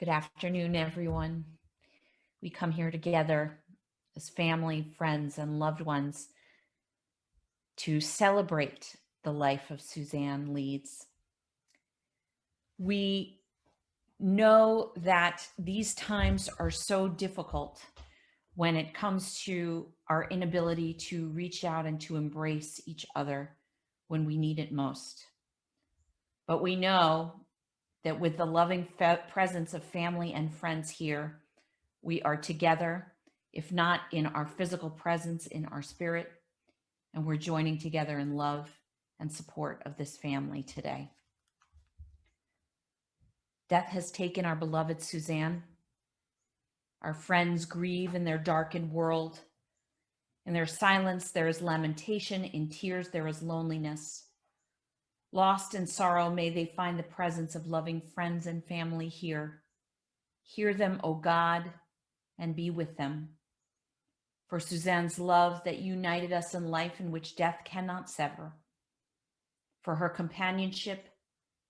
Good afternoon, everyone. We come here together as family, friends, and loved ones to celebrate the life of Suzanne Leeds. We know that these times are so difficult when it comes to our inability to reach out and to embrace each other when we need it most. But we know that with the loving presence of family and friends here, we are together, if not in our physical presence, in our spirit, and we're joining together in love and support of this family today. Death has taken our beloved Suzanne. Our friends grieve in their darkened world. In their silence, there is lamentation. In tears, there is loneliness. Lost in sorrow, may they find the presence of loving friends and family here. Hear them, O God, and be with them. For Suzanne's love that united us in life in which death cannot sever. For her companionship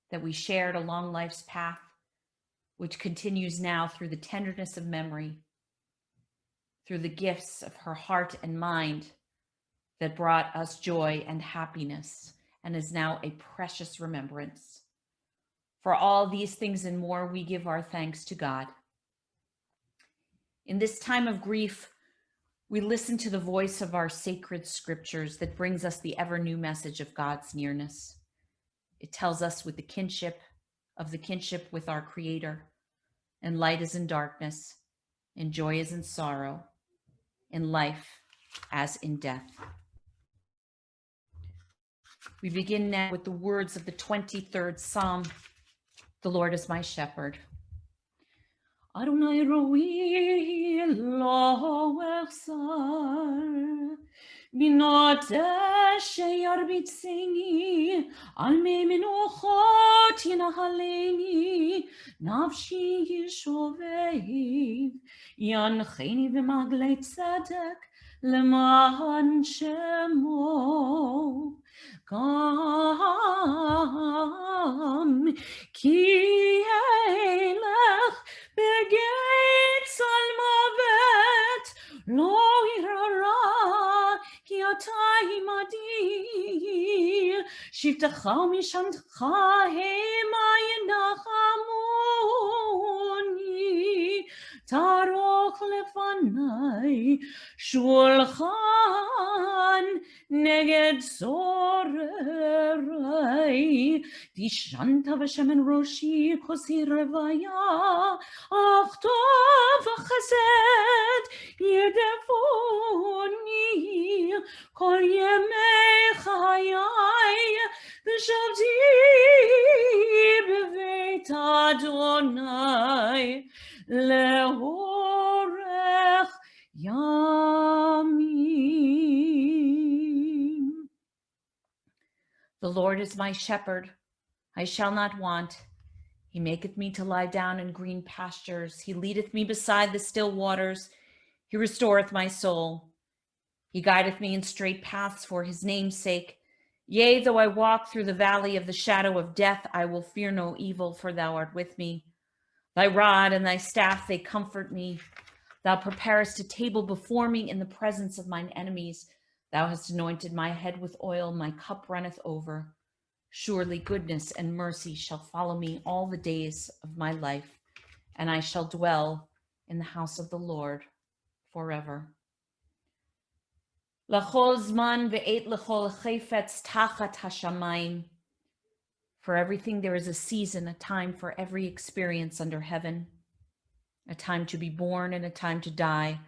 that we shared along life's path, which continues now through the tenderness of memory, through the gifts of her heart and mind that brought us joy and happiness, and is now a precious remembrance. For all these things and more, we give our thanks to God. In this time of grief, we listen to the voice of our sacred scriptures that brings us the ever new message of God's nearness. It tells us with the kinship with our Creator, and light is in darkness, and joy is in sorrow, in life as in death. We begin now with the words of the 23rd Psalm. The Lord is my shepherd. Adonai roi lo echsar, binot sheyarbitzeni, al me menuchot yinahaleni, nafshi yishovev, yancheni v'maglei tzedek, leman shemo. Come, ki elech begeit salmavet, lo irara, ki ata imadi, shivtecha mishamtecha hema yenachamuni, taroch lefanai, shulchan neged sorerai, tishanta v'shemen roshi kosi revaya, achtov v'chesed yedefoni, kol yemei chayai, v'shavti b'veit Adonai, leorech yamim. The Lord is my shepherd, I shall not want. He maketh me to lie down in green pastures. He leadeth me beside the still waters. He restoreth my soul. He guideth me in straight paths for his name's sake. Yea, though I walk through the valley of the shadow of death, I will fear no evil, for thou art with me. Thy rod and thy staff, they comfort me. Thou preparest a table before me in the presence of mine enemies. Thou hast anointed my head with oil, my cup runneth over. Surely goodness and mercy shall follow me all the days of my life, and I shall dwell in the house of the Lord forever. L'chol zman ve'et l'chol chayfetz tachat hashamayim. For everything there is a season, a time for every experience under heaven, a time to be born and a time to die,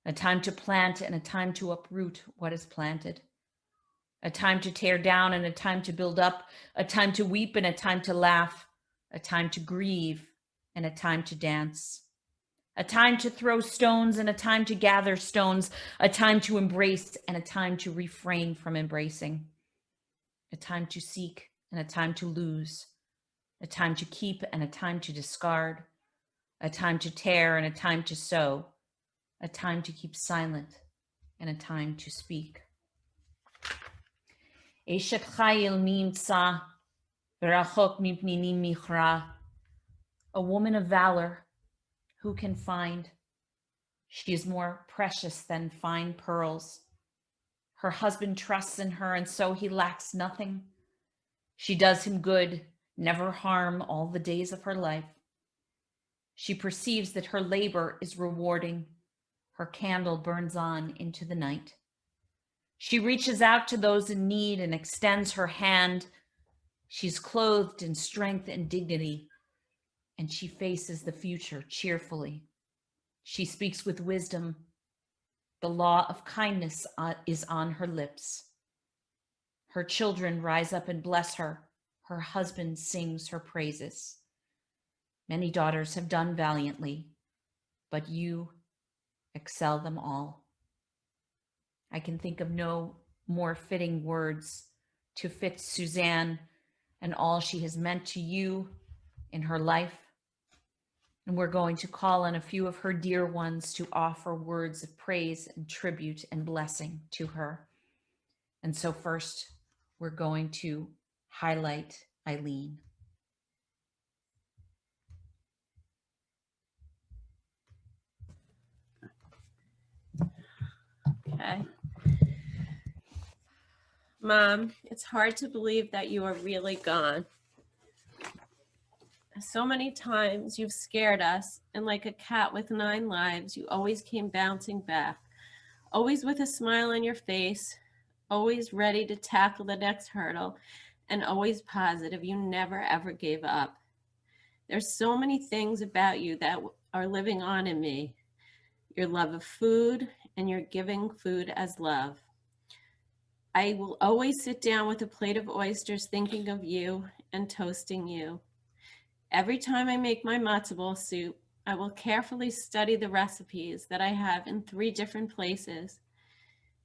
a time to plant and a time to uproot what is planted, a time to tear down and a time to build up, a time to weep and a time to laugh, a time to grieve and a time to dance, a time to throw stones and a time to gather stones, a time to embrace and a time to refrain from embracing, a time to seek and a time to lose, a time to keep and a time to discard, a time to tear and a time to sow, a time to keep silent and a time to speak. Eshet chayil nimtza, v'rachok mipninim michra. a woman of valor, who can find? She is more precious than fine pearls. Her husband trusts in her, and so he lacks nothing. She does him good, never harm all the days of her life. She perceives that her labor is rewarding. Her candle burns on into the night. She reaches out to those in need and extends her hand. She's clothed in strength and dignity, and she faces the future cheerfully. She speaks with wisdom. The law of kindness is on her lips. Her children rise up and bless her. Her husband sings her praises. Many daughters have done valiantly, but you excel them all. I can think of no more fitting words to fit Suzanne and all she has meant to you in her life. And we're going to call on a few of her dear ones to offer words of praise and tribute and blessing to her. And so first, we're going to highlight Eileen. Okay. Mom, it's hard to believe that you are really gone. So many times you've scared us, and like a cat with 9 lives, you always came bouncing back, always with a smile on your face, always ready to tackle the next hurdle, and always positive. You never ever gave up. There's so many things about you that are living on in me. Your love of food and your giving food as love. I will always sit down with a plate of oysters thinking of you and toasting you. Every time I make my matzo ball soup, I will carefully study the recipes that I have in 3 different places.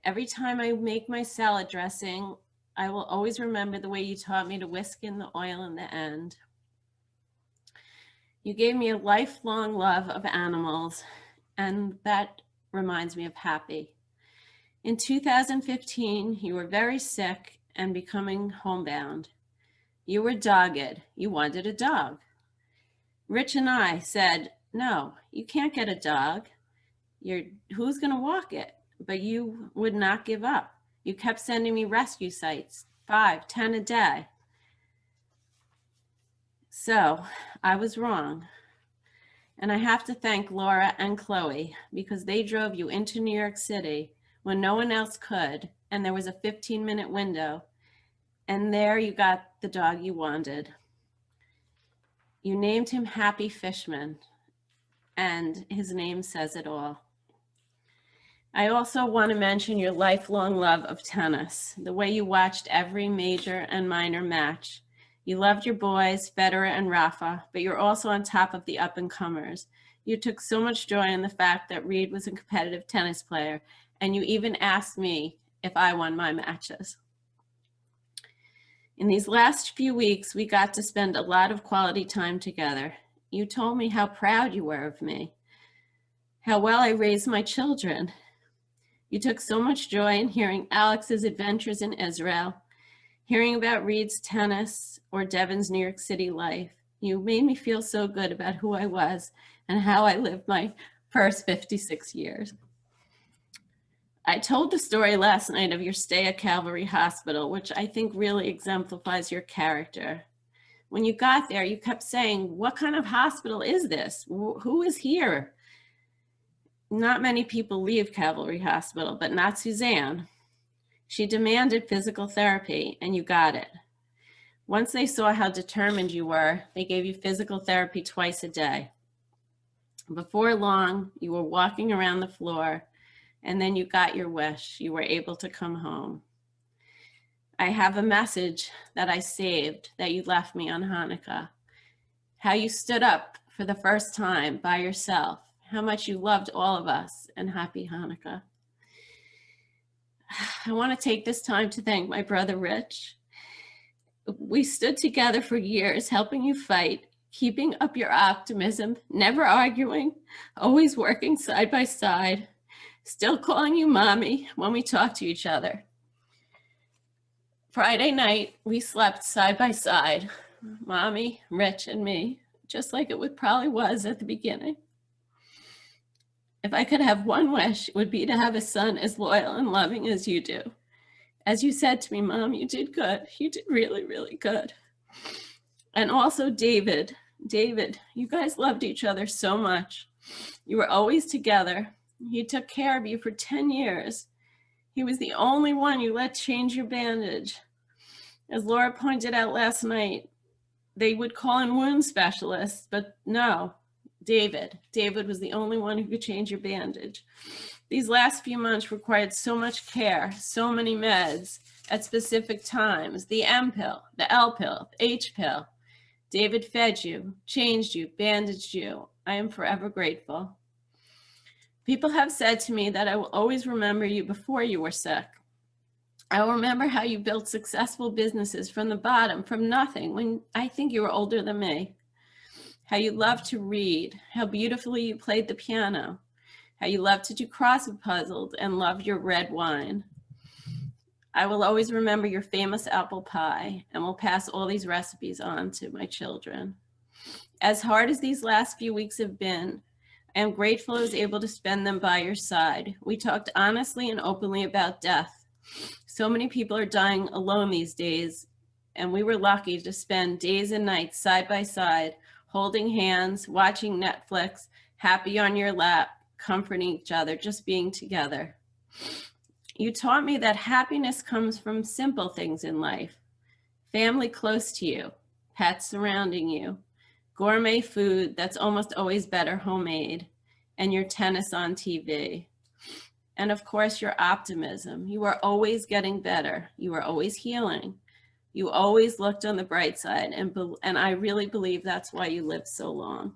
Every time I make my salad dressing, I will always remember the way you taught me to whisk in the oil in the end. You gave me a lifelong love of animals, and that reminds me of Happy. In 2015, you were very sick and becoming homebound. You were dogged. You wanted a dog. Rich and I said, no, you can't get a dog. Who's going to walk it? But you would not give up. You kept sending me rescue sites, 5, 10 a day. So I was wrong. And I have to thank Laura and Chloe because they drove you into New York City when no one else could, and there was a 15-minute window, and there you got the dog you wanted. You named him Happy Fishman, and his name says it all. I also want to mention your lifelong love of tennis, the way you watched every major and minor match. You loved your boys, Federer and Rafa, but you're also on top of the up-and-comers. You took so much joy in the fact that Reed was a competitive tennis player, and you even asked me if I won my matches. In these last few weeks, we got to spend a lot of quality time together. You told me how proud you were of me, how well I raised my children. You took so much joy in hearing Alex's adventures in Israel, hearing about Reed's tennis or Devin's New York City life. You made me feel so good about who I was and how I lived my first 56 years. I told the story last night of your stay at Calvary Hospital, which I think really exemplifies your character. When you got there, you kept saying, what kind of hospital is this? Who is here? Not many people leave Calvary Hospital, but not Suzanne. She demanded physical therapy, and you got it. Once they saw how determined you were, they gave you physical therapy twice a day. Before long, you were walking around the floor, and then you got your wish. You were able to come home. I have a message that I saved that you left me on Hanukkah. How you stood up for the first time by yourself. How much you loved all of us, and happy Hanukkah. I want to take this time to thank my brother Rich. We stood together for years, helping you fight, keeping up your optimism, never arguing, always working side by side, still calling you mommy when we talk to each other. Friday night, we slept side by side, mommy, Rich, and me, just like it probably was at the beginning. If I could have one wish, it would be to have a son as loyal and loving as you do. As you said to me, Mom, you did good. You did really, really good. And also David, you guys loved each other so much. You were always together. He took care of you for 10 years. He was the only one you let change your bandage. As Laura pointed out last night, they would call in wound specialists, but no, David was the only one who could change your bandage. These last few months required so much care, so many meds at specific times, the M pill, the L pill, the H pill. David fed you, changed you, bandaged you. I am forever grateful. People have said to me that I will always remember you before you were sick. I will remember how you built successful businesses from the bottom, from nothing, when I think you were older than me. How you loved to read, how beautifully you played the piano, how you loved to do crossword puzzles and loved your red wine. I will always remember your famous apple pie and will pass all these recipes on to my children. As hard as these last few weeks have been, I am grateful I was able to spend them by your side. We talked honestly and openly about death. So many people are dying alone these days, and we were lucky to spend days and nights side by side, holding hands, watching Netflix, happy on your lap, comforting each other, just being together. You taught me that happiness comes from simple things in life. Family close to you, pets surrounding you, gourmet food that's almost always better homemade, and your tennis on TV. And of course, your optimism. You are always getting better. You are always healing. You always looked on the bright side, and I really believe that's why you lived so long.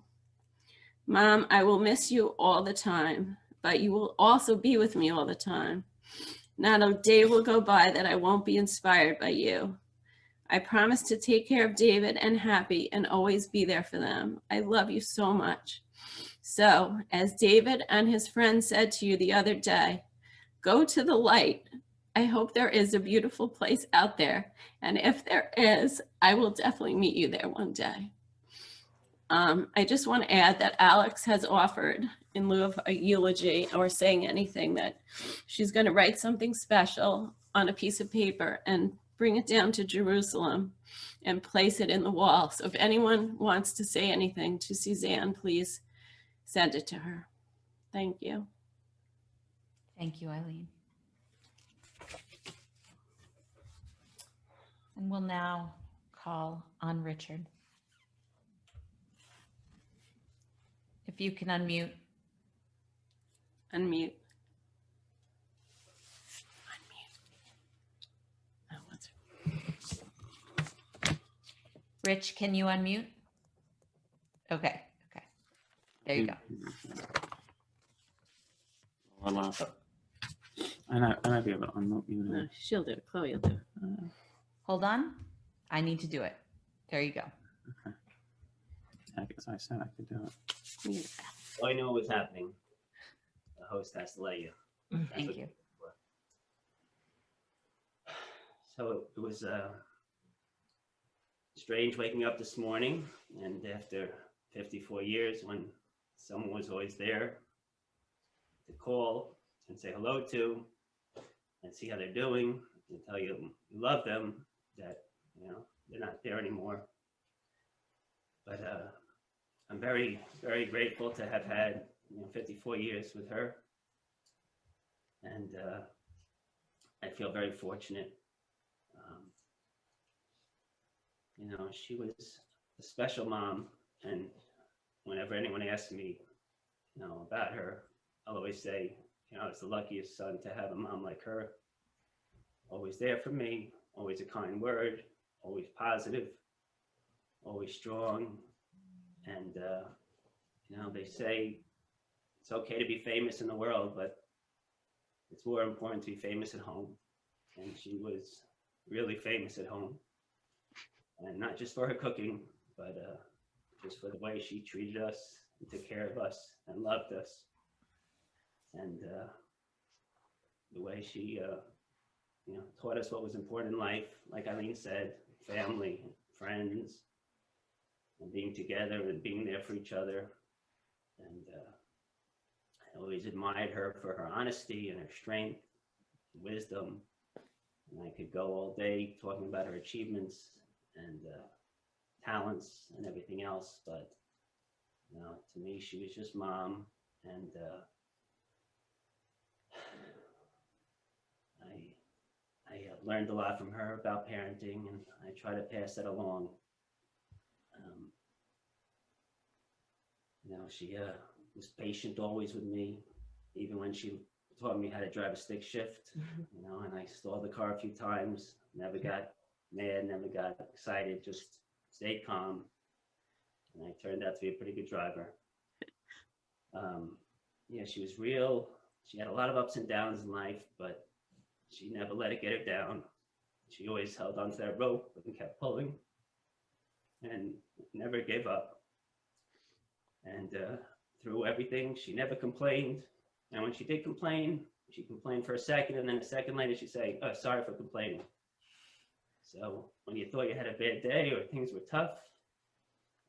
Mom, I will miss you all the time, but you will also be with me all the time. Not a day will go by that I won't be inspired by you. I promise to take care of David and Happy and always be there for them. I love you so much. So, as David and his friend said to you the other day, go to the light. I hope there is a beautiful place out there. And if there is, I will definitely meet you there one day. I just want to add that Alex has offered, in lieu of a eulogy or saying anything, that she's going to write something special on a piece of paper and bring it down to Jerusalem and place it in the wall. So if anyone wants to say anything to Suzanne, please send it to her. Thank you. Thank you, Eileen. And we'll now call on Richard. If you can unmute. Unmute. Rich, can you unmute? Okay. There you go. I might be able to unmute you. No, she'll do it. Chloe will do it. Hold on. I need to do it. There you go. Okay. I guess I said I could do it. Well, I know what was happening. The host has to let you. Thank you. So it was strange waking up this morning, and after 54 years, when someone was always there to call and say hello to and see how they're doing and tell you you love them, that, you know, they're not there anymore. But I'm very, very grateful to have had, 54 years with her. And I feel very fortunate. She was a special mom, and whenever anyone asks me, about her, I'll always say, I was the luckiest son to have a mom like her. Always there for me, always a kind word, always positive, always strong. And, they say it's okay to be famous in the world, but it's more important to be famous at home. And she was really famous at home. And not just for her cooking, but just for the way she treated us and took care of us and loved us. And the way she, taught us what was important in life. Like Eileen said, family, friends, and being together and being there for each other. And I always admired her for her honesty and her strength, wisdom. And I could go all day talking about her achievements and talents and everything else. But, you know, to me, she was just mom. And I learned a lot from her about parenting, and I try to pass that along. You know, she was patient always with me, even when she taught me how to drive a stick shift, you know, and I stalled the car a few times, never got mad, never got excited, just stayed calm. And I turned out to be a pretty good driver. Yeah, she was real. She had a lot of ups and downs in life, but she never let it get her down. She always held onto that rope and kept pulling and never gave up. And through everything, she never complained. And when she did complain, she complained for a second, and then a second later she'd say, "Oh, sorry for complaining." So when you thought you had a bad day or things were tough,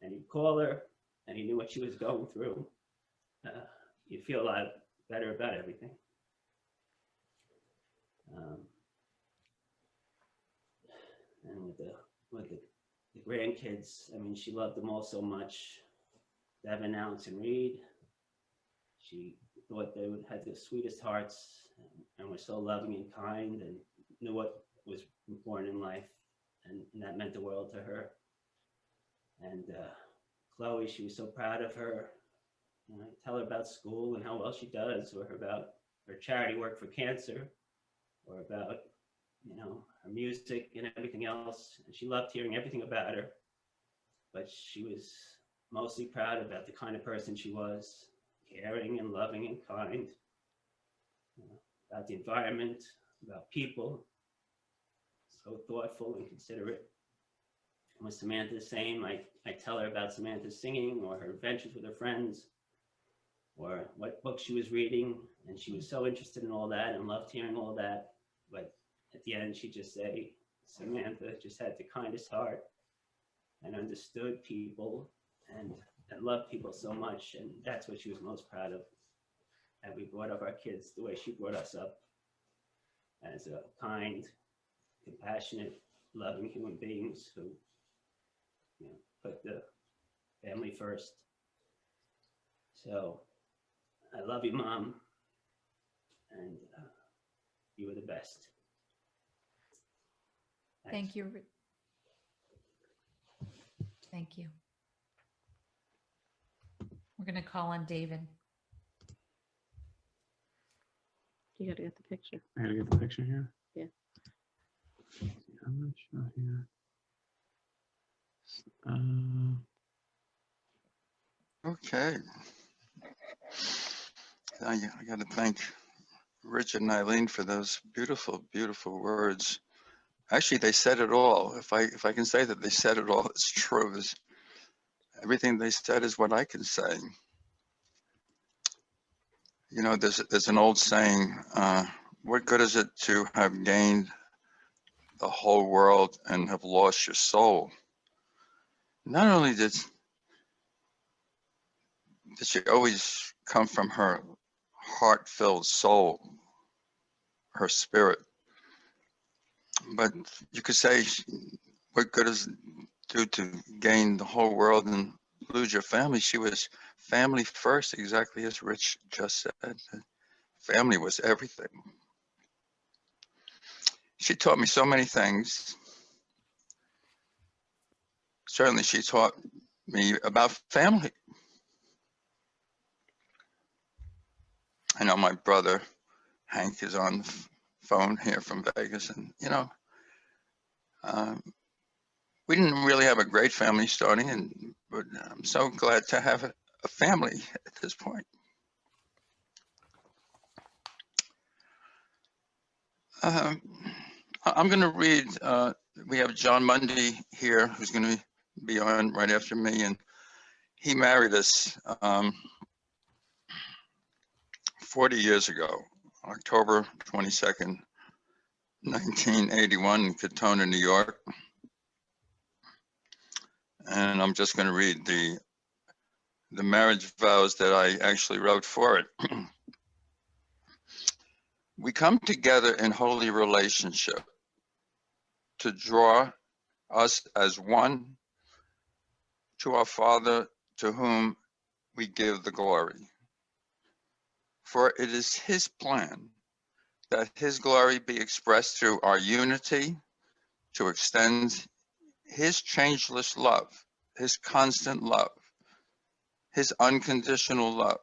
and you'd call her and you knew what she was going through, you'd feel a lot better about everything. And with the grandkids, I mean, she loved them all so much. Devin, Alex, and Reed. She thought they had the sweetest hearts and were so loving and kind and knew what was important in life, and that meant the world to her. And Chloe, she was so proud of her. You know, I tell her about school and how well she does, or about her charity work for cancer, or about, you know, her music and everything else. And she loved hearing everything about her, but she was mostly proud about the kind of person she was, caring and loving and kind, you know, about the environment, about people, so thoughtful and considerate. And with Samantha, the same. I tell her about Samantha's singing or her adventures with her friends, or what book she was reading, and she was so interested in all that and loved hearing all that. But at the end, she'd just say, Samantha just had the kindest heart and understood people and loved people so much, and that's what she was most proud of. And we brought up our kids the way she brought us up, as a kind, compassionate, loving human beings who, you know, put the family first. So I love you, Mom, and you were the best. Thank you. Thank you. We're going to call on David. You gotta get the picture. I gotta get the picture here. Yeah. I'm not sure here. Okay. I got to thank Richard and Eileen for those beautiful, beautiful words. Actually, they said it all. If I can say that they said it all, it's true. Everything they said is what I can say. You know, there's an old saying, what good is it to have gained the whole world and have lost your soul? Not only did she always come from her heart-filled soul, her spirit, but you could say, what good is it do to gain the whole world and lose your family? She was family first, exactly as Rich just said. Family was everything. She taught me so many things. Certainly, she taught me about family. I know my brother Hank is on the phone here from Vegas, and you know, we didn't really have a great family starting, but I'm so glad to have a family at this point. I'm going to read. We have John Mundy here, who's going to be on right after me, and he married us 40 years ago, October 22nd, 1981 in Katona, New York. And I'm just going to read the marriage vows that I actually wrote for it. We come together in holy relationship to draw us as one to our Father, to whom we give the glory. For it is his plan that his glory be expressed through our unity, to extend his changeless love, his constant love, his unconditional love,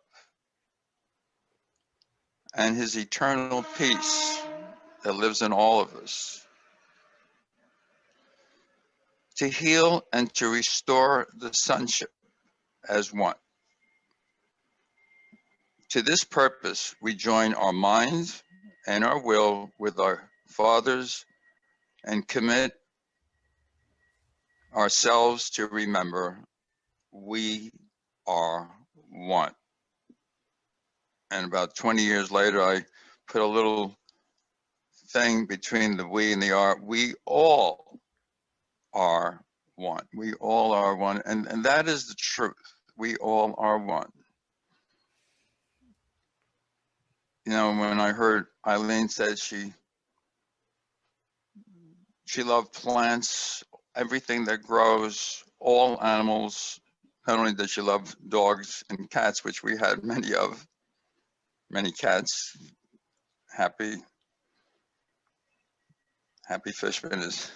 and his eternal peace that lives in all of us, to heal and to restore the sonship as one. To this purpose, we join our minds and our will with our Father's and commit ourselves to remember we are one. And about 20 years later, I put a little thing between the we and the are. We all are one. We all are one. And that is the truth. We all are one. You know, when I heard Eileen said she loved plants, everything that grows, all animals. Not only does she love dogs and cats, which we had many of, many cats. Happy Fishman is,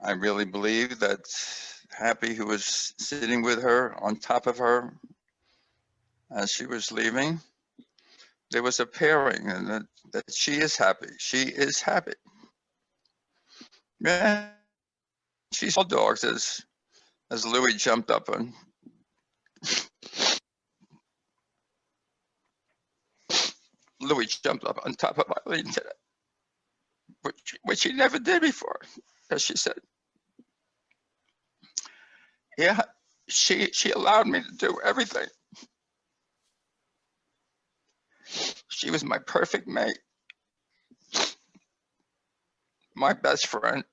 I really believe that Happy, who was sitting with her, on top of her, as she was leaving, there was a pairing, and that she is happy. She is happy. Yeah, she saw dogs as Louis jumped up on. Louis jumped up on top of Eileen today, which he never did before, as she said. Yeah, she allowed me to do everything. She was my perfect mate, my best friend.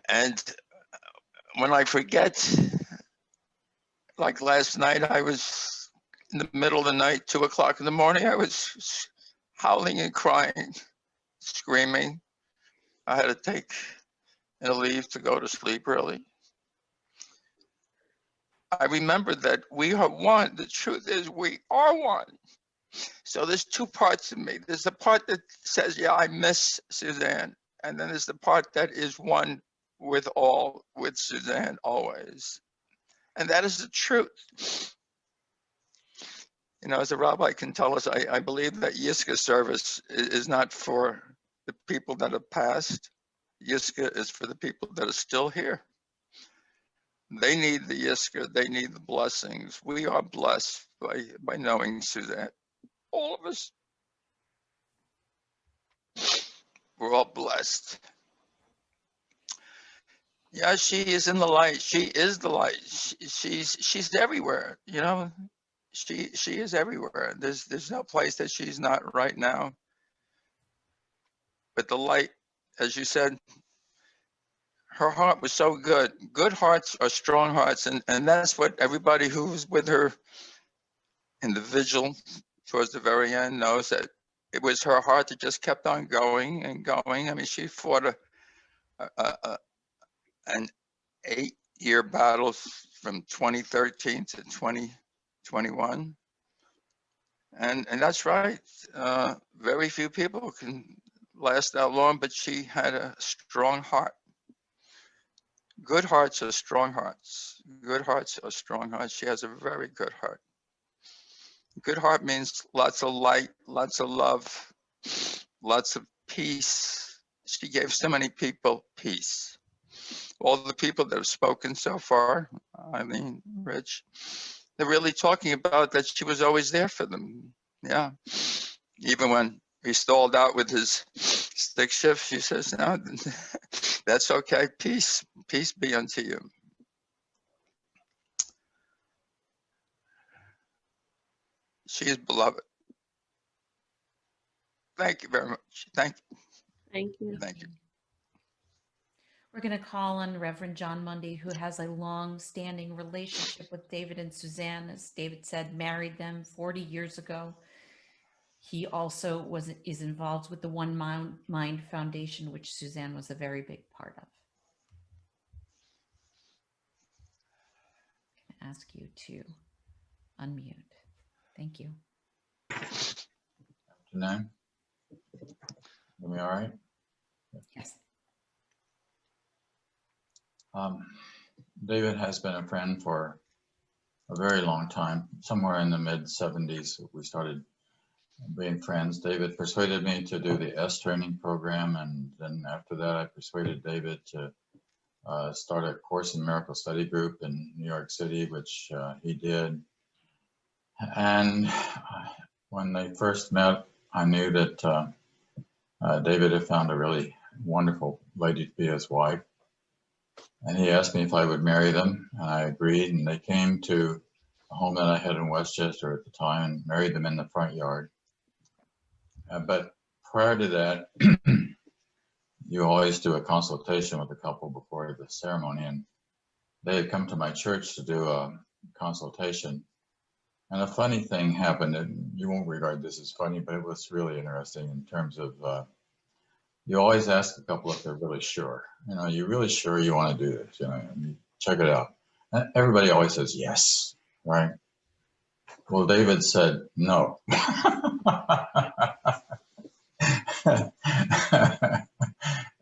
And when I forget, like last night, I was in the middle of the night, 2 o'clock in the morning, I was howling and crying, screaming. I had to take a leave to go to sleep early. I remembered that we are one. The truth is we are one. So there's two parts of me. There's the part that says, yeah, I miss Suzanne. And then there's the part that is one with all, with Suzanne always. And that is the truth. You know, as a rabbi can tell us, I believe that Yiska service is not for the people that have passed. Yiska is for the people that are still here. They need the Yiska, they need the blessings. We are blessed by knowing Suzanne. All of us. We're all blessed. Yeah, she is in the light. She is the light. She's everywhere, you know. She is everywhere. There's no place that she's not right now. But the light, as you said, her heart was so good. Good hearts are strong hearts, and that's what everybody who was with her in the vigil towards the very end knows, that it was her heart that just kept on going and going. I mean, she fought an 8-year battle from 2013 to 2021. And that's right. Very few people can last that long, but she had a strong heart. Good hearts are strong hearts. Good hearts are strong hearts. She has a very good heart. Good heart means lots of light, lots of love, lots of peace. She gave so many people peace. All the people that have spoken so far, Eileen, Rich, they're really talking about that she was always there for them. Yeah. Even when he stalled out with his stick shift, she says, no, that's okay. Peace be unto you. She is beloved. Thank you very much. Thank you. Thank you. Thank you. We're going to call on Reverend John Mundy, who has a long-standing relationship with David and Suzanne. As David said, married them 40 years ago. He also is involved with the One Mind Foundation, which Suzanne was a very big part of. I'm going to ask you to unmute. Thank you. Afternoon. Hear me all right? Yes. David has been a friend for a very long time. Somewhere in the mid-70s, we started being friends. David persuaded me to do the S training program, and then after that, I persuaded David to start a Course in Miracle study group in New York City, which he did. And when they first met, I knew that David had found a really wonderful lady to be his wife. And he asked me if I would marry them, and I agreed, and they came to a home that I had in Westchester at the time and married them in the front yard. But prior to that, you always do a consultation with the couple before the ceremony, and they had come to my church to do a consultation. And a funny thing happened, and you won't regard this as funny, but it was really interesting in terms of you always ask a couple if they're really sure. You know, you're really sure you want to do this, you know, you check it out. And everybody always says yes, right? Well, David said no.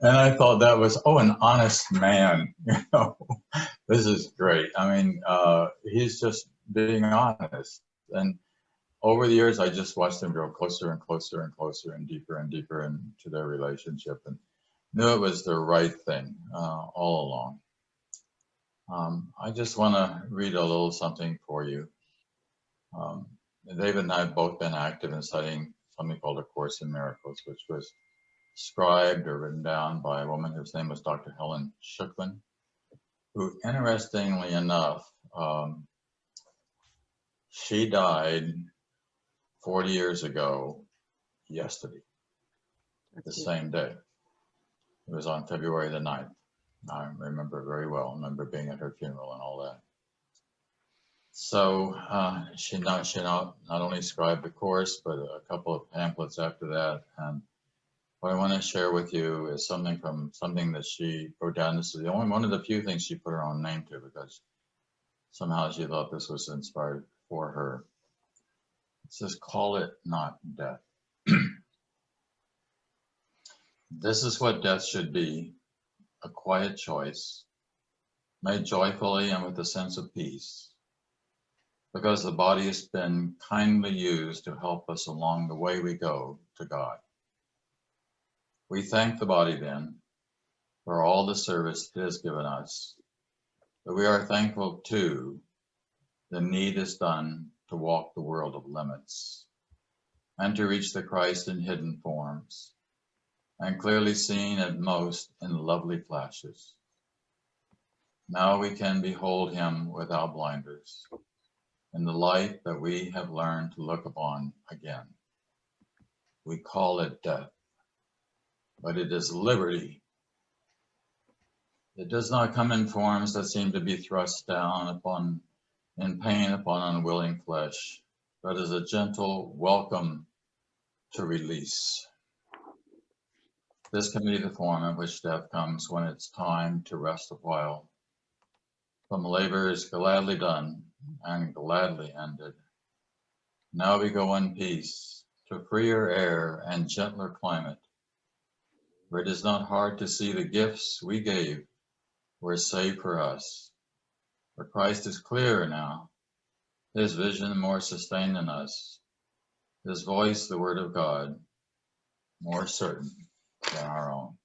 And I thought that was, oh, an honest man, you know, this is great. I mean, he's just being honest. And over the years, I just watched them grow closer and closer and closer and deeper into their relationship, and knew it was the right thing all along. I just want to read a little something for you. David and I have both been active in studying something called A Course in Miracles, which was scribed or written down by a woman whose name was Dr. Helen Schucklin, who, interestingly enough, she died 40 years ago yesterday, the same day. It was on February the 9th. I remember very well. I remember being at her funeral and all that. So she not only scribed the course, but a couple of pamphlets after that. And what I want to share with you is something that she wrote down. This is the only one of the few things she put her own name to, because somehow she thought this was inspired for her. It says, "Call it not death." This is what death should be: a quiet choice, made joyfully and with a sense of peace, because the body has been kindly used to help us along the way we go to God. We thank the body then for all the service it has given us, but we are thankful too the need is done to walk the world of limits and to reach the Christ in hidden forms and clearly seen at most in lovely flashes. Now we can behold him without blinders in the light that we have learned to look upon again. We call it death, but it is liberty. It does not come in forms that seem to be thrust down in pain upon unwilling flesh, but as a gentle welcome to release. This can be the form in which death comes when it's time to rest a while from labors gladly done and gladly ended. Now we go in peace to freer air and gentler climate, where it is not hard to see the gifts we gave were saved for us. For Christ is clearer now, his vision more sustained in us, his voice, the word of God, more certain than our own.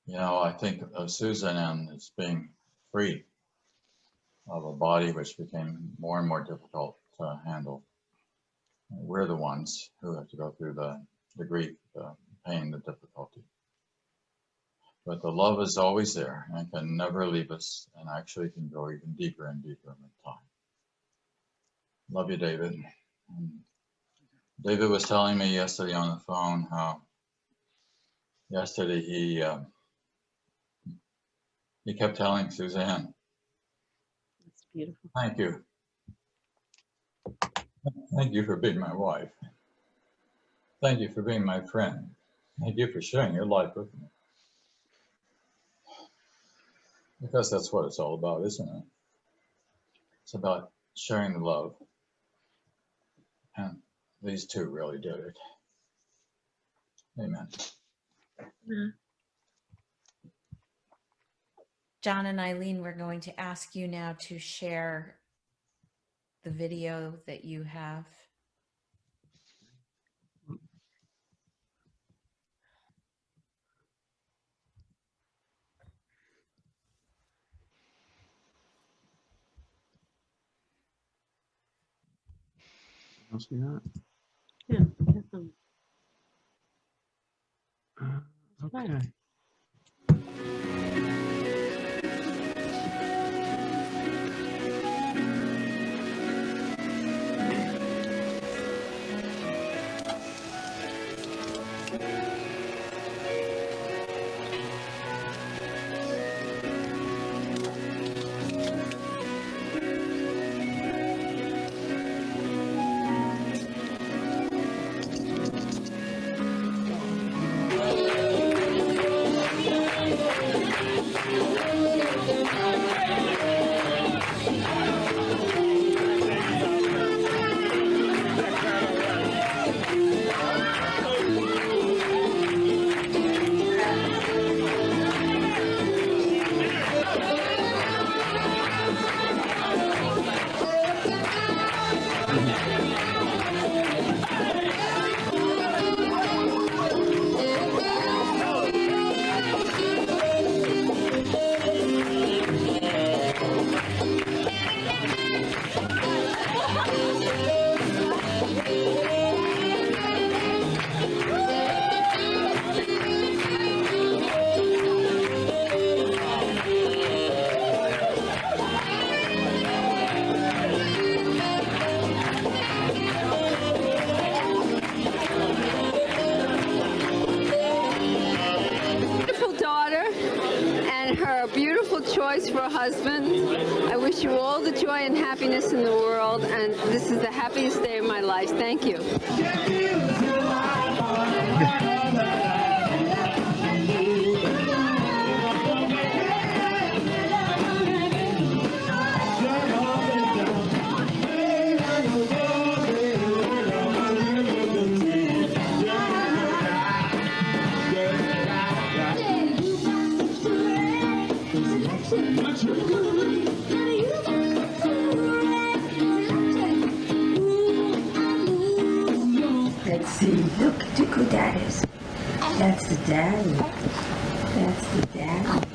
You know, I think of Suzanne as being free of a body which became more and more difficult to handle. We're the ones who have to go through the grief, the pain, the difficulty. But the love is always there and can never leave us, and actually can go even deeper and deeper with time. Love you, David. And David was telling me yesterday on the phone how yesterday he kept telling Suzanne, That's beautiful. thank you. Thank you for being my wife. Thank you for being my friend. Thank you for sharing your life with me. Because that's what it's all about, isn't it? It's about sharing the love. And these two really did it. Amen. John and Eileen, we're going to ask you now to share the video that you have. Else we got? Yeah, definitely. Okay. Choice for a husband. I wish you all the joy and happiness in the world, and this is the happiest day of my life. Thank you. Let's see, look who that is. That's the daddy. That's the daddy.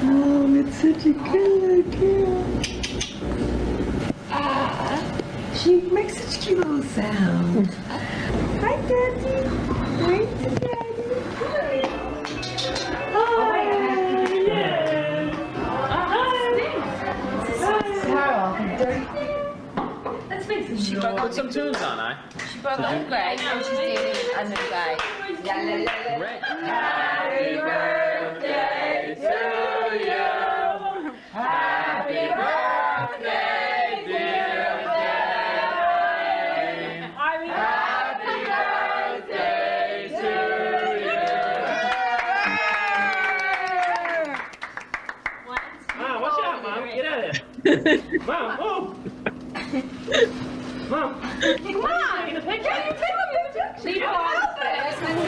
Oh, it's such a good girl. She makes such cute little sounds. Hi, Daddy. Hi, Daddy. She broke Put some tunes on, She broke up with Greg, and she's dating a new guy. Great. Happy birthday to you. Happy birthday, dear Dave. Happy birthday to you. Mom, watch out, Mom. Get out of there. Mom, move. Mom. Come on. Take a picture.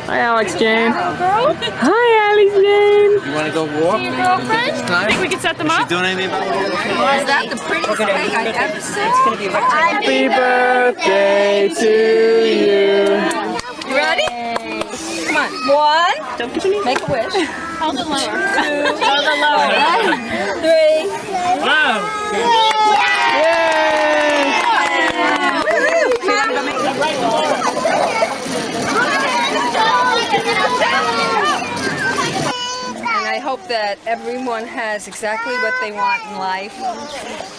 Hi, Alex Jane. Hi, Alex Jane. You want to go walk? See your girlfriend? Think we can set them up? Doing anything about it? Is that the prettiest thing I've ever seen? Happy birthday to you. You ready? Come on. One. Make a wish. Hold it lower. Two. Hold it lower. Three. Wow. And that everyone has exactly what they want in life,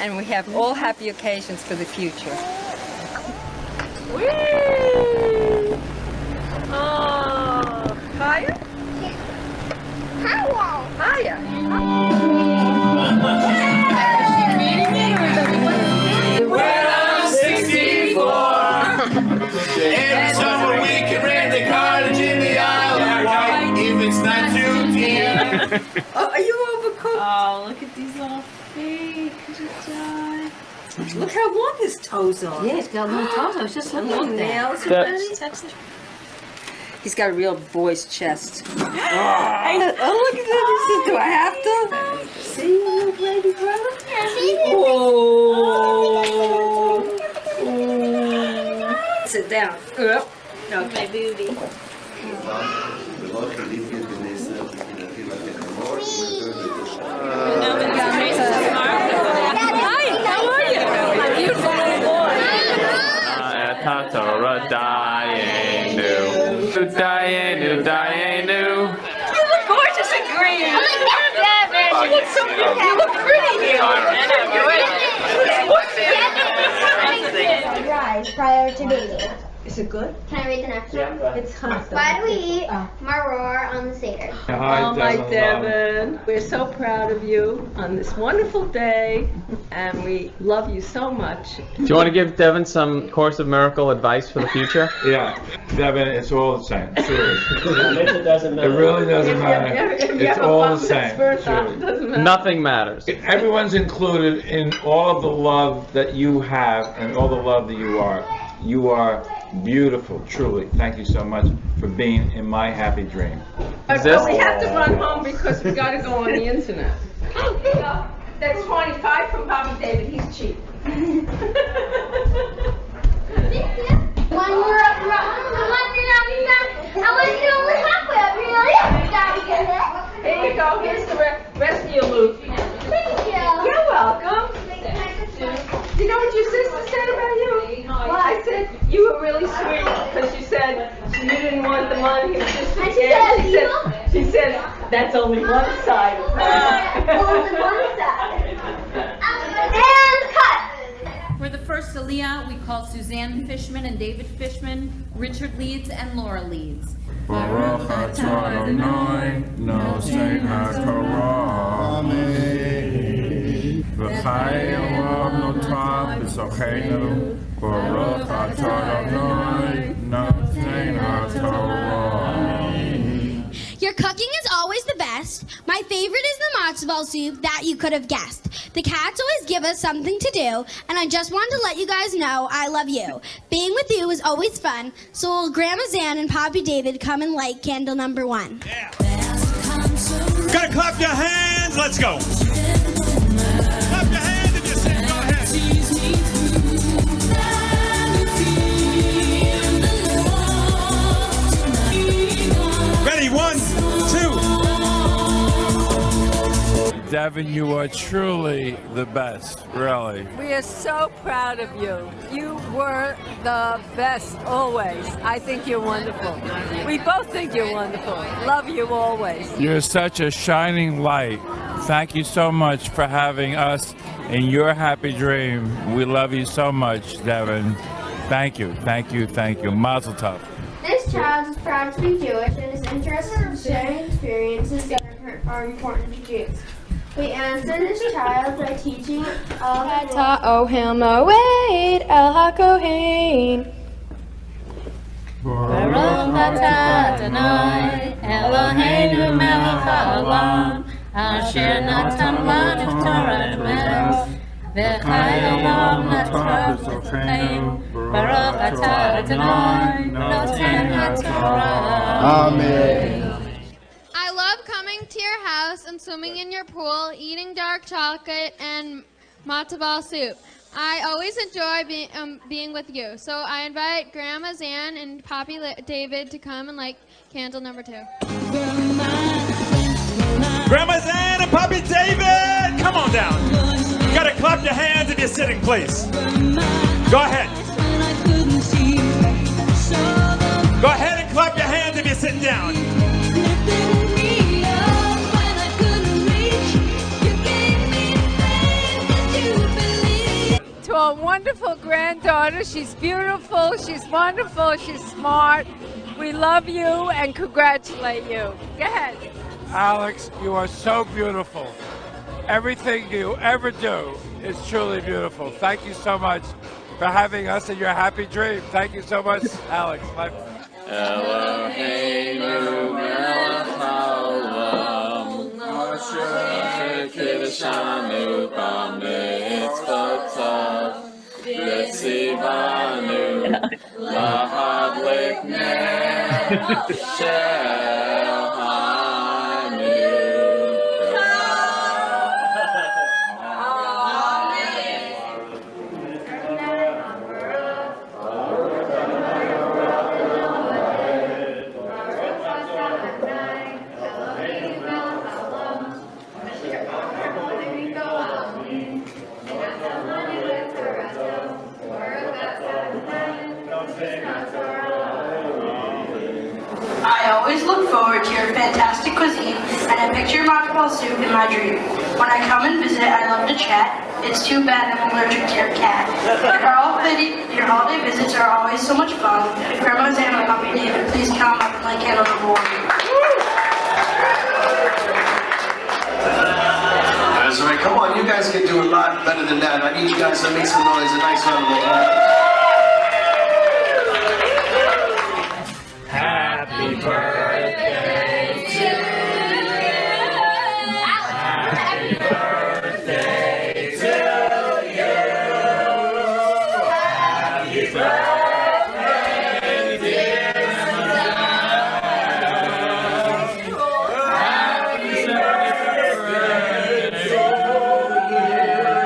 and we have all happy occasions for the future. Whee! Oh, higher? Higher. When I'm 64, every summer we can rent a cottage in the Isle of Wight, if it's not too dear. Oh, are you overcooked? Oh, look at these little feet. Could you die? Look how long his toes are. Yeah, he's got little toes. I was just looking at Nails that. already. He's got a real boy's chest. Oh, look at that. He says, do I have to? See you, little baby brother? Oh. Sit down. Up. No, my booby. Hi, how are you? My beautiful little boy. You look gorgeous in green. Oh my God, you look so beautiful. You look pretty here. Rise prior to dating. Is it good? Can I read the next one? It's hot. Why do we eat maror on the Seder? Oh, my Devin. We're so proud of you on this wonderful day, and we love you so much. Do you want to give Devin some Course of Miracle advice for the future? Yeah, Devin, it's all the same. Truly. It doesn't It really doesn't matter. It's all the same. Truly. Nothing matters. Everyone's included in all of the love that you have and all the love that you are. You are beautiful, truly. Thank you so much for being in my happy dream. But we have to run home because we got to go on the internet. Oh, here you go. That's 25 from Bobby David. He's cheap. One more up, I was only halfway up here. Here you go. Here's the rest of your loot. Thank you. You're welcome. You know what your sister said about you? Well, I said you were really sweet because you said you didn't want the money. She said that's only one side of that. Only one side. And cut. For the first Aliyah, we call Suzanne Fishman and David Fishman. Richard leads and Laura leads. Baruch atah Adonai, Nosei HaTorah. Amen. V'chai Eloah notav b'sochenu. Baruch atah Adonai, Nosei HaTorah. Your cooking is always the best. My favorite is the matzo ball soup that you could have guessed. The cats always give us something to do, and I just wanted to let you guys know I love you. Being with you is always fun, so will Grandma Zan and Poppy David come and light candle number 1? Yeah. Gotta clap your hands, let's go. Clap your hands if you sing, go ahead. Ready, 1, 2. Devin, you are truly the best, really. We are so proud of you. You were the best always. I think you're wonderful. We both think you're wonderful. Love you always. You're such a shining light. Thank you so much for having us in your happy dream. We love you so much, Devin. Thank you, thank you, thank you. Mazel tov. This child is proud to be Jewish and is interested in sharing experiences that are important to Jews. We answer this child by teaching all the El HaKohen. Baruch atah Adonai, Eloheinu melech haolam, asher natan lanu Torah emes, v'chai olam natan b'sochenu, Baruch atah Adonai, noten haTorah. Amen. I love coming to your house and swimming in your pool, eating dark chocolate and matzo ball soup. I always enjoy being with you, so I invite Grandma Zan and Poppy David to come and light candle number 2. Grandma Zan and Poppy David, come on down. You gotta clap your hands if you're sitting, please. Go ahead. Go ahead and clap your hands if you're sitting down. a wonderful granddaughter. She's beautiful, she's wonderful, she's smart. We love you and congratulate you. Go ahead. Alex, you are so beautiful. Everything you ever do is truly beautiful. Thank you so much for having us in your happy dream. Thank you so much, Alex. Eloheinu melech haolam, asher kiddushanu b'mitzvotav, v'tzivanu lahadlik ner shel I always look forward to your fantastic cuisine, and I picture your matzo ball soup in my dream. When I come and visit, I love to chat. It's too bad I'm allergic to your cat. Your holiday visits are always so much fun. Grandma's AMRA Puppy David, please come up and lay candle number 1. That's right. Come on, you guys can do a lot better than that. I need you guys to make some noise. A nice round of applause. Happy birthday to you. Happy birthday to you. Happy birthday, dear Suzanne. Happy birthday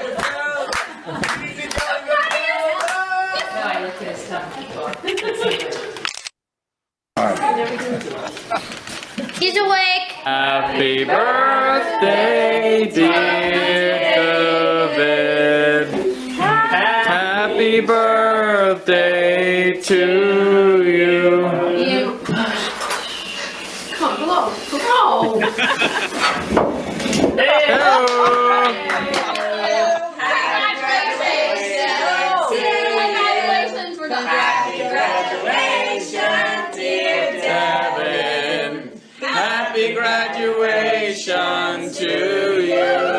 to you. He's awake. Happy birthday, dear David. Happy birthday to you. Come on, below. Congratulations, dear Devin. Happy graduation to you.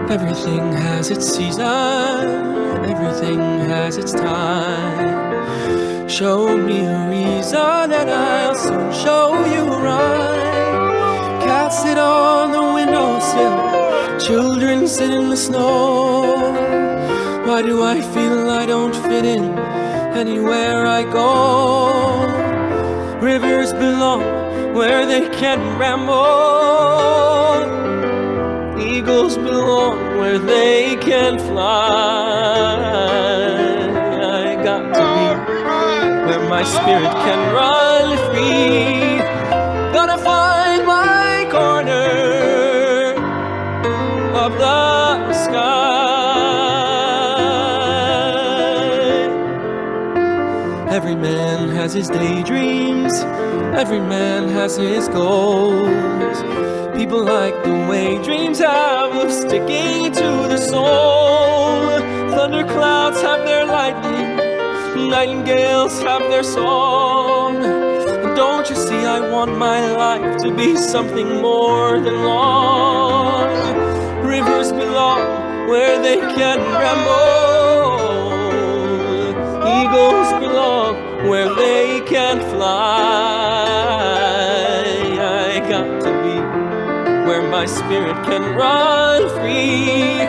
Everything has its season, everything has its time. Show me a reason and I'll soon show you right. Cats sit on the windowsill, children sit in the snow. Why do I feel I don't fit in anywhere I go? Rivers belong where they can ramble. Eagles belong where they can fly. I got to be where my spirit can run free. Gotta find my corner of the sky. Every man has his daydreams, every man has his goals. People like the way dreams have of sticking to the soul. Thunderclouds have their lightning, nightingales have their song. And don't you see, I want my life to be something more than long. Rivers belong where they can ramble. Eagles belong where they can fly. I got to be where my spirit can run free.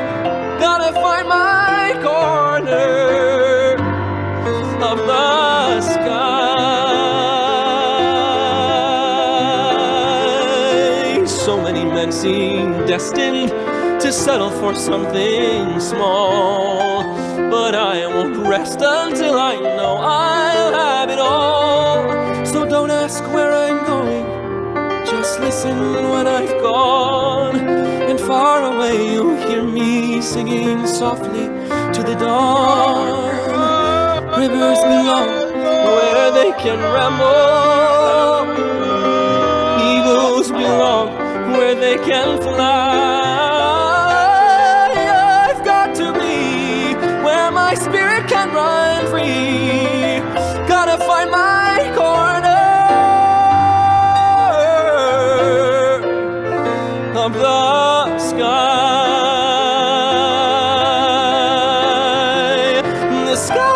Gotta find my corner of the sky. So many men seem destined to settle for something small. But I won't rest until I know I'll have it all. So don't ask where I'm going, just listen when I've gone. And far away you'll hear me singing softly to the dawn. Rivers belong where they can ramble. Eagles belong where they can fly. I've got to be where my spirit can run free. Gotta find my corner of the sky. The sky.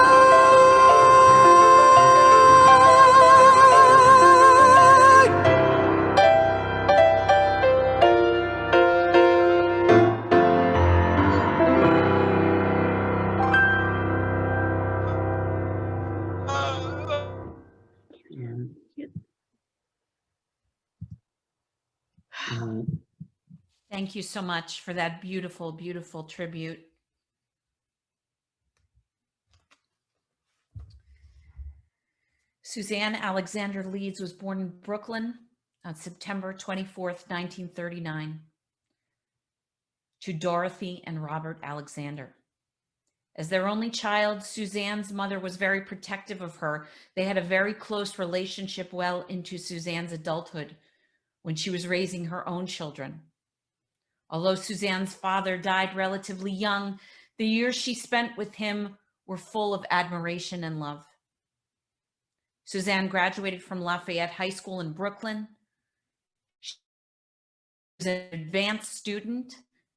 Thank you so much for that beautiful, beautiful tribute. Suzanne Alexander Leeds was born in Brooklyn on September 24th, 1939, to Dorothy and Robert Alexander. As their only child, Suzanne's mother was very protective of her. They had a very close relationship well into Suzanne's adulthood when she was raising her own children. Although Suzanne's father died relatively young, the years she spent with him were full of admiration and love. Suzanne graduated from Lafayette High School in Brooklyn. She was an advanced student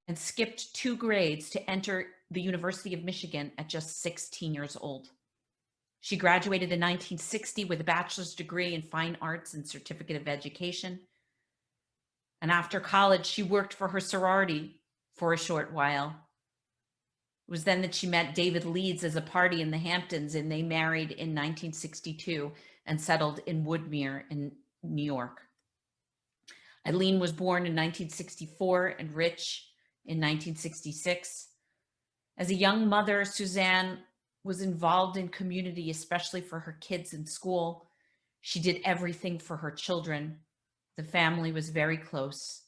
and skipped 2 grades to enter the University of Michigan at just 16 years old. She graduated in 1960 with a bachelor's degree in fine arts and certificate of education. And after college, she worked for her sorority for a short while. It was then that she met David Leeds as a party in the Hamptons, and they married in 1962 and settled in Woodmere in New York. Eileen was born in 1964 and Rich in 1966. As a young mother, Suzanne was involved in community, especially for her kids in school. She did everything for her children. The family was very close.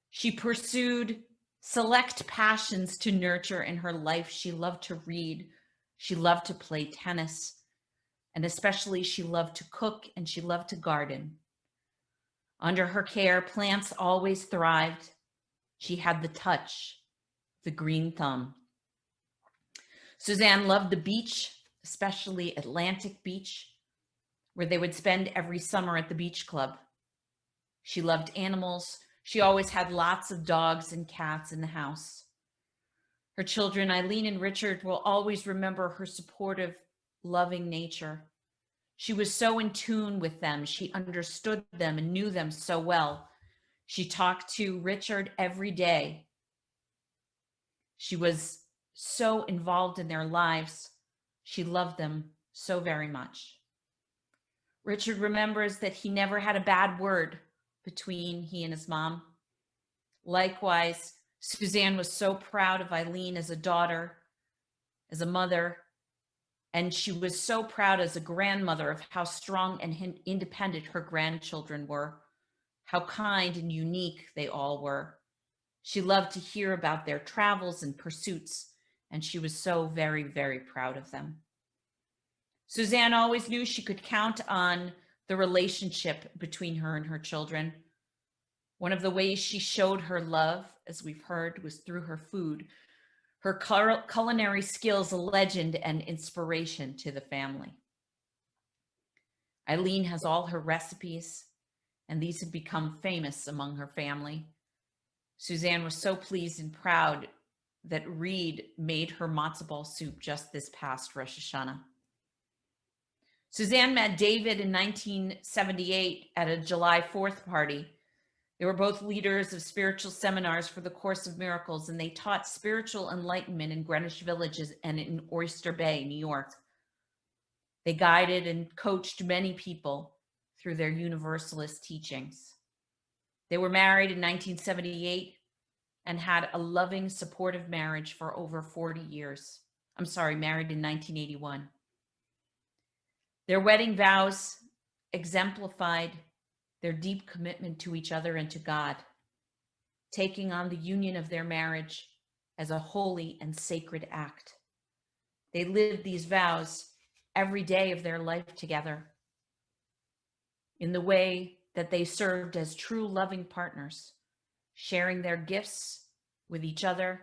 She pursued select passions to nurture in her life. She loved to read. She loved to play tennis. And especially she loved to cook and she loved to garden. Under her care, plants always thrived. She had the touch, the green thumb. Suzanne loved the beach, especially Atlantic Beach, where they would spend every summer at the beach club. She loved animals. She always had lots of dogs and cats in the house. Her children, Eileen and Richard, will always remember her supportive, loving nature. She was so in tune with them. She understood them and knew them so well. She talked to Richard every day. She was so involved in their lives. She loved them so very much. Richard remembers that he never had a bad word between he and his mom. Likewise, Suzanne was so proud of Eileen as a daughter, as a mother, and she was so proud as a grandmother of how strong and independent her grandchildren were, how kind and unique they all were. She loved to hear about their travels and pursuits, and she was so very, very proud of them. Suzanne always knew she could count on the relationship between her and her children. One of the ways she showed her love, as we've heard, was through her food. Her culinary skills, a legend and inspiration to the family. Eileen has all her recipes, and these have become famous among her family. Suzanne was so pleased and proud that Reed made her matzo ball soup just this past Rosh Hashanah. Suzanne met David in 1978 at a July 4th party. They were both leaders of spiritual seminars for the Course of Miracles, and they taught spiritual enlightenment in Greenwich Village and in Oyster Bay, New York. They guided and coached many people through their universalist teachings. They were married in 1978 and had a loving, supportive marriage for over 40 years. I'm sorry, married in 1981. Their wedding vows exemplified their deep commitment to each other and to God, taking on the union of their marriage as a holy and sacred act. They lived these vows every day of their life together in the way that they served as true loving partners, sharing their gifts with each other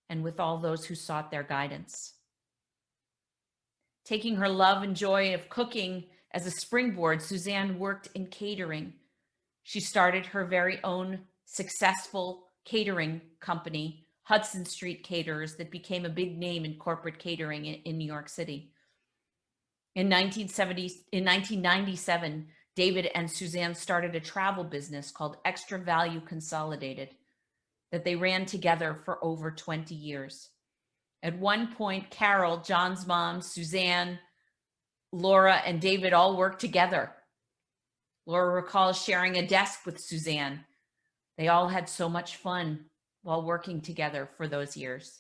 and with all those who sought their guidance. Taking her love and joy of cooking as a springboard, Suzanne worked in catering. She started her very own successful catering company, Hudson Street Caterers, that became a big name in corporate catering in New York City. In 1997, David and Suzanne started a travel business called Extra Value Consolidated that they ran together for over 20 years. At one point, Carol, John's mom, Suzanne, Laura, and David all worked together. Laura recalls sharing a desk with Suzanne. They all had so much fun while working together for those years.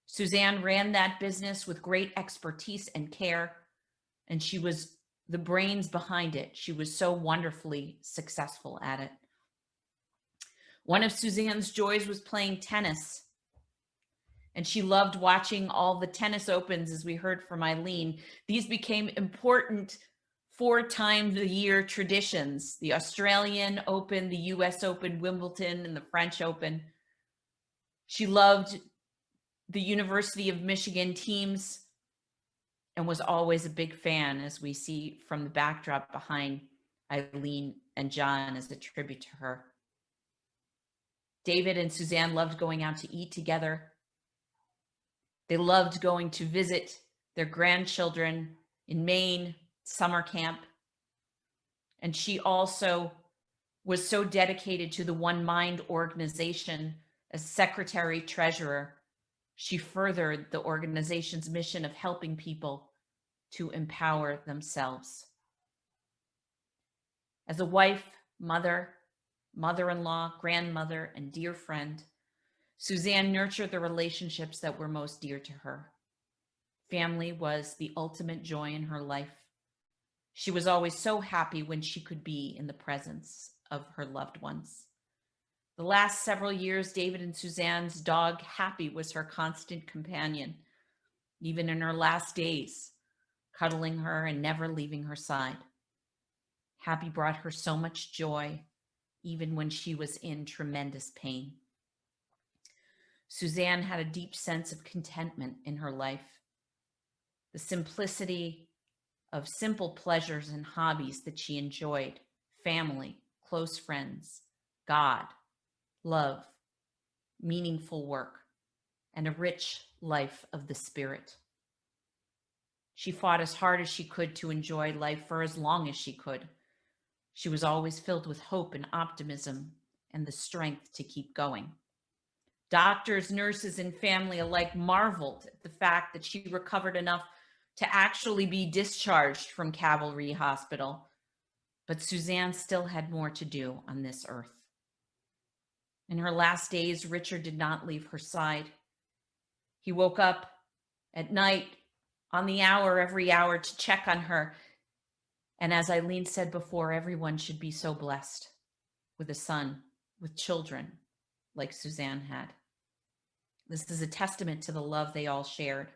Suzanne ran that business with great expertise and care, and she was the brains behind it. She was so wonderfully successful at it. One of Suzanne's joys was playing tennis, and she loved watching all the tennis opens, as we heard from Eileen. These became important 4 times a year traditions: the Australian Open, the US Open, Wimbledon, and the French Open. She loved the University of Michigan teams and was always a big fan, as we see from the backdrop behind Eileen and John as a tribute to her. David and Suzanne loved going out to eat together. They loved going to visit their grandchildren in Maine, summer camp. And she also was so dedicated to the One Mind organization as secretary treasurer. She furthered the organization's mission of helping people to empower themselves. As a wife, mother, mother-in-law, grandmother, and dear friend, Suzanne nurtured the relationships that were most dear to her. Family was the ultimate joy in her life. She was always so happy when she could be in the presence of her loved ones. The last several years, David and Suzanne's dog, Happy, was her constant companion, even in her last days, cuddling her and never leaving her side. Happy brought her so much joy, even when she was in tremendous pain. Suzanne had a deep sense of contentment in her life. The simplicity of simple pleasures and hobbies that she enjoyed: family, close friends, God, love, meaningful work, and a rich life of the spirit. She fought as hard as she could to enjoy life for as long as she could. She was always filled with hope and optimism and the strength to keep going. Doctors, nurses, and family alike marveled at the fact that she recovered enough to actually be discharged from Cavalry Hospital. But Suzanne still had more to do on this earth. In her last days, Richard did not leave her side. He woke up at night on the hour, every hour, to check on her. And as Eileen said before, everyone should be so blessed with a son, with children like Suzanne had. This is a testament to the love they all shared.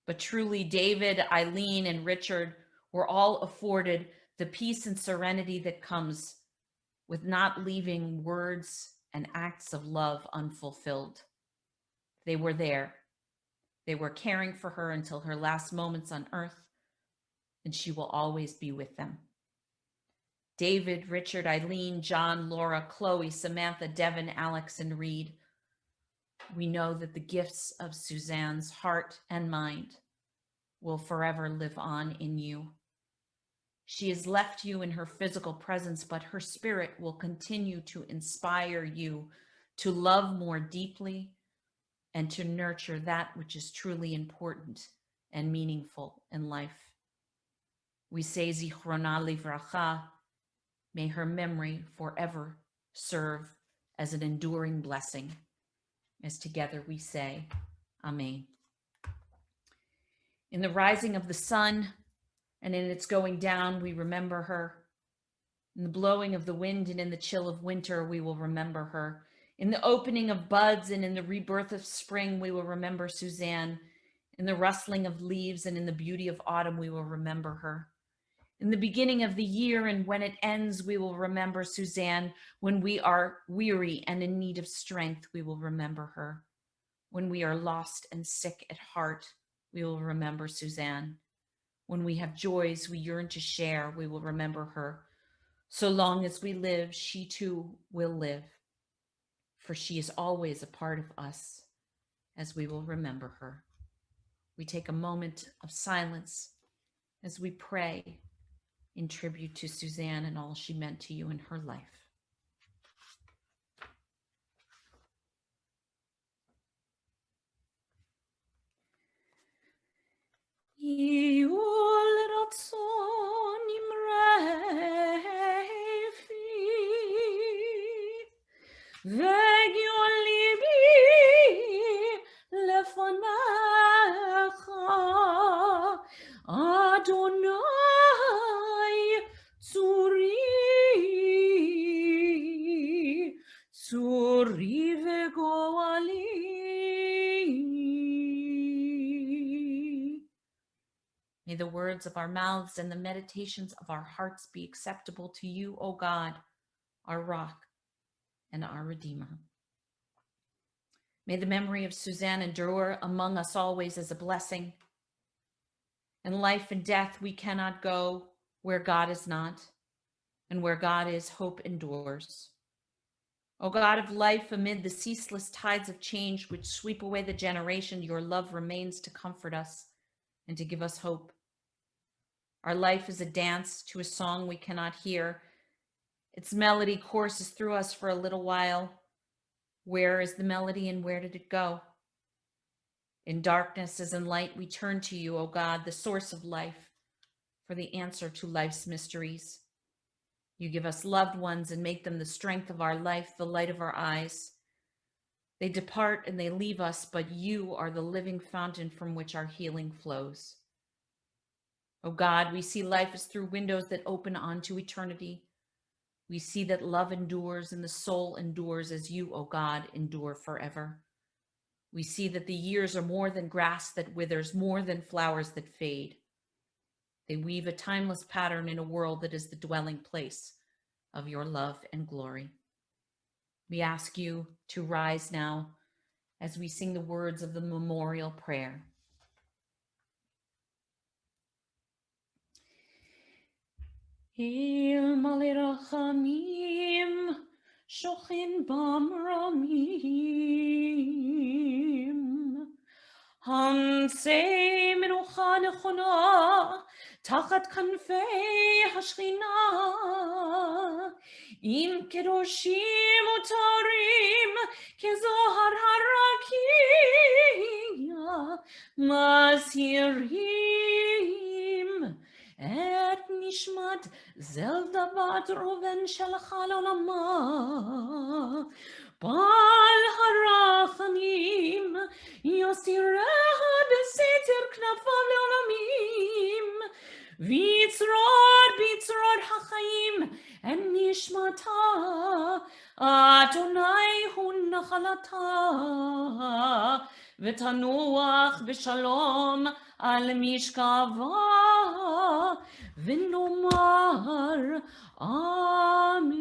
But truly, David, Eileen, and Richard were all afforded the peace and serenity that comes with not leaving words and acts of love unfulfilled. They were there. They were caring for her until her last moments on earth, and she will always be with them. David, Richard, Eileen, John, Laura, Chloe, Samantha, Devin, Alex, and Reed. We know that the gifts of Suzanne's heart and mind will forever live on in you. She has left you in her physical presence, but her spirit will continue to inspire you to love more deeply and to nurture that which is truly important and meaningful in life. We say Zichrona Livracha, May her memory forever serve as an enduring blessing. As together we say, Amen. In the rising of the sun and in its going down, we remember her. In the blowing of the wind and in the chill of winter, we will remember her. In the opening of buds and in the rebirth of spring, we will remember Suzanne. In the rustling of leaves and in the beauty of autumn, we will remember her. In the beginning of the year and when it ends, we will remember Suzanne. When we are weary and in need of strength, we will remember her. When we are lost and sick at heart, we will remember Suzanne. When we have joys we yearn to share, we will remember her. So long as we live, she too will live, for she is always a part of us as we will remember her. We take a moment of silence as we pray in tribute to Suzanne and all she meant to you in her life. May the words of our mouths and the meditations of our hearts be acceptable to you, O God, our rock and our Redeemer. May the memory of Suzanne endure among us always as a blessing. In life and death, we cannot go where God is not, and where God is, hope endures. O God of life, amid the ceaseless tides of change which sweep away the generation, your love remains to comfort us and to give us hope. Our life is a dance to a song we cannot hear. Its melody courses through us for a little while. Where is the melody and where did it go? In darkness as in light, we turn to you, O God, the source of life, for the answer to life's mysteries. You give us loved ones and make them the strength of our life, the light of our eyes. They depart and they leave us, but you are the living fountain from which our healing flows. O God, we see life as through windows that open onto eternity. We see that love endures and the soul endures as you, O God, endure forever. We see that the years are more than grass that withers, more than flowers that fade. They weave a timeless pattern in a world that is the dwelling place of your love and glory. We ask you to rise now as we sing the words of the memorial prayer. Il malirachamim shochin bamramim Hansei menucha nechona tachat kanfei hashchina im kedoshim utarim kezohar harakia mazhirim et nishmat zelda bat roven shalcha l'olama bal harachim yosireha beseter knafav leolamim vitzrod hachayim and nishmata Adonai hu nachalata v'tanuach b'shalom al mishkava v'nomar Amen.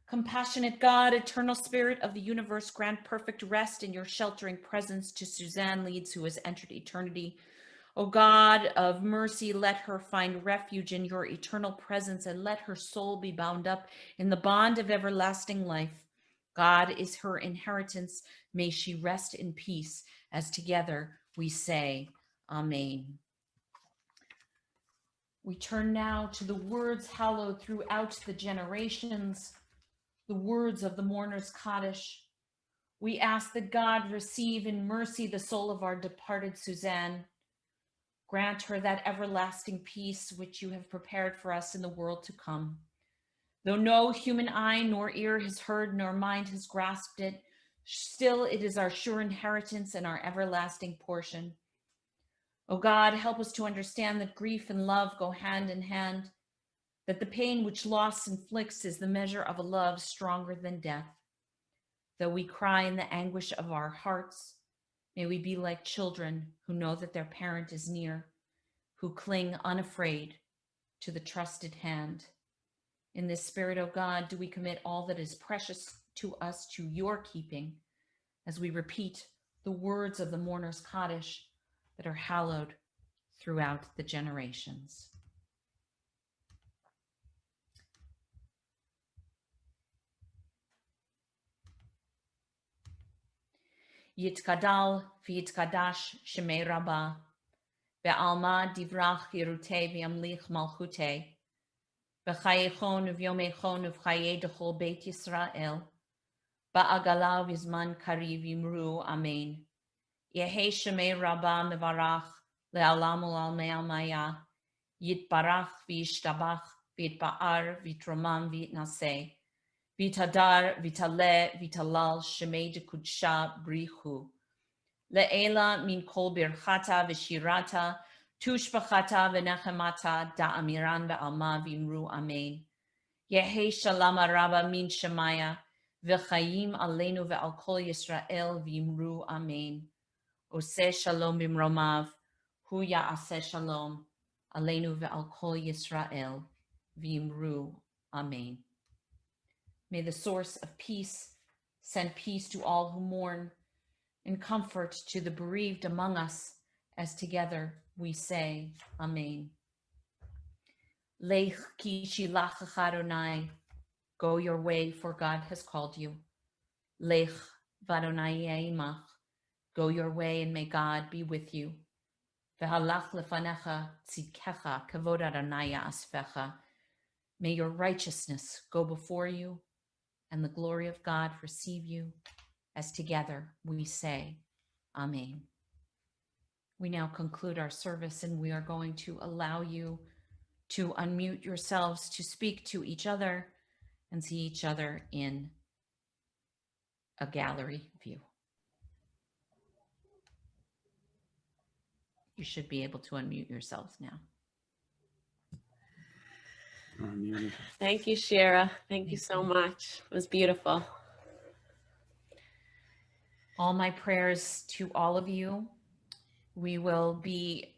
Compassionate God, eternal spirit of the universe, grant perfect rest in your sheltering presence to Suzanne Leeds, who has entered eternity. O God of mercy, let her find refuge in your eternal presence and let her soul be bound up in the bond of everlasting life. God is her inheritance. May she rest in peace as together we say, Amen. We turn now to the words hallowed throughout the generations, the words of the mourner's Kaddish. We ask that God receive in mercy the soul of our departed Suzanne. Grant her that everlasting peace which you have prepared for us in the world to come. Though no human eye nor ear has heard nor mind has grasped it, still it is our sure inheritance and our everlasting portion. O God, help us to understand that grief and love go hand in hand, that the pain which loss inflicts is the measure of a love stronger than death. Though we cry in the anguish of our hearts, may we be like children who know that their parent is near, who cling unafraid to the trusted hand. In this spirit, O God, do we commit all that is precious to us to your keeping, as we repeat the words of the mourner's Kaddish that are hallowed throughout the generations. Yitkadal v'yitkadash shemei Rabbah, ve'alma divrach yirutei v'yamlich malchutei, v'chayechon v'yomechon v'chayei dechol Beit Yisrael, ba'agala v'zman kariv yimru amen. Yehei shemei Rabbah mevarach le'alam u'almei almaya, yitbarach v'yishtabach v'yitba'ar v'yitromam v'yitnaseh, Vitadar, Vitale, Vitalal, Shemei de Kudsha, Brihu. Le'ela min kol birchata v'shirata, tushbachata v'nechemata, da'amiran ve'alma v'imru amen. Yehei shalom araba min shemaya, v'chayim aleinu ve'al kol Yisrael v'imru amen. Oseh shalom bimromav, hu ya'aseh shalom, aleinu ve'al kol Yisrael v'imru amen. May the source of peace send peace to all who mourn and comfort to the bereaved among us, as together we say, Amen. Lech ki shilachach Adonai, go your way, for God has called you. Lech v'Adonai ye'imach, go your way, and may God be with you. V'halach lefanecha tzidkecha kavod Adonai ya'asfecha, may your righteousness go before you, and the glory of God receive you, as together we say, Amen. We now conclude our service, and we are going to allow you to unmute yourselves to speak to each other and see each other in a gallery view. You should be able to unmute yourselves now. Thank you, Shira. Thank you so much. It was beautiful. All my prayers to all of you. We will be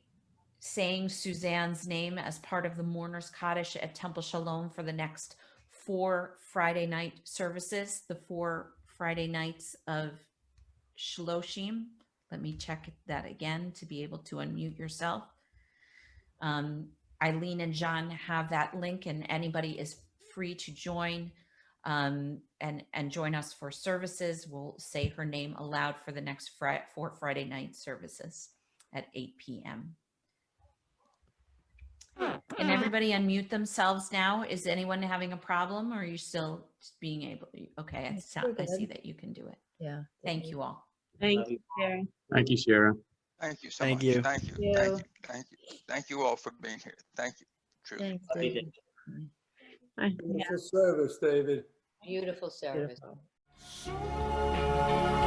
saying Suzanne's name as part of the Mourner's Kaddish at Temple Shalom for the next 4 Friday night services, the 4 Friday nights of Shloshim. Let me check that again to be able to unmute yourself. Eileen and John have that link, and anybody is free to join and join us for services. We'll say her name aloud for the next 4 Friday night services at 8 p.m. Can everybody unmute themselves now? Is anyone having a problem, or are you still being able to? Okay, I see that you can do it. Yeah. Thank you all. Thank you, Shira. Thank you, Shira. Thank you so Thank much. you. Thank you. Thank you. Thank you. Thank you all for being here. Thank you. Truly. Thanks, Beautiful service, David. Beautiful service. Beautiful.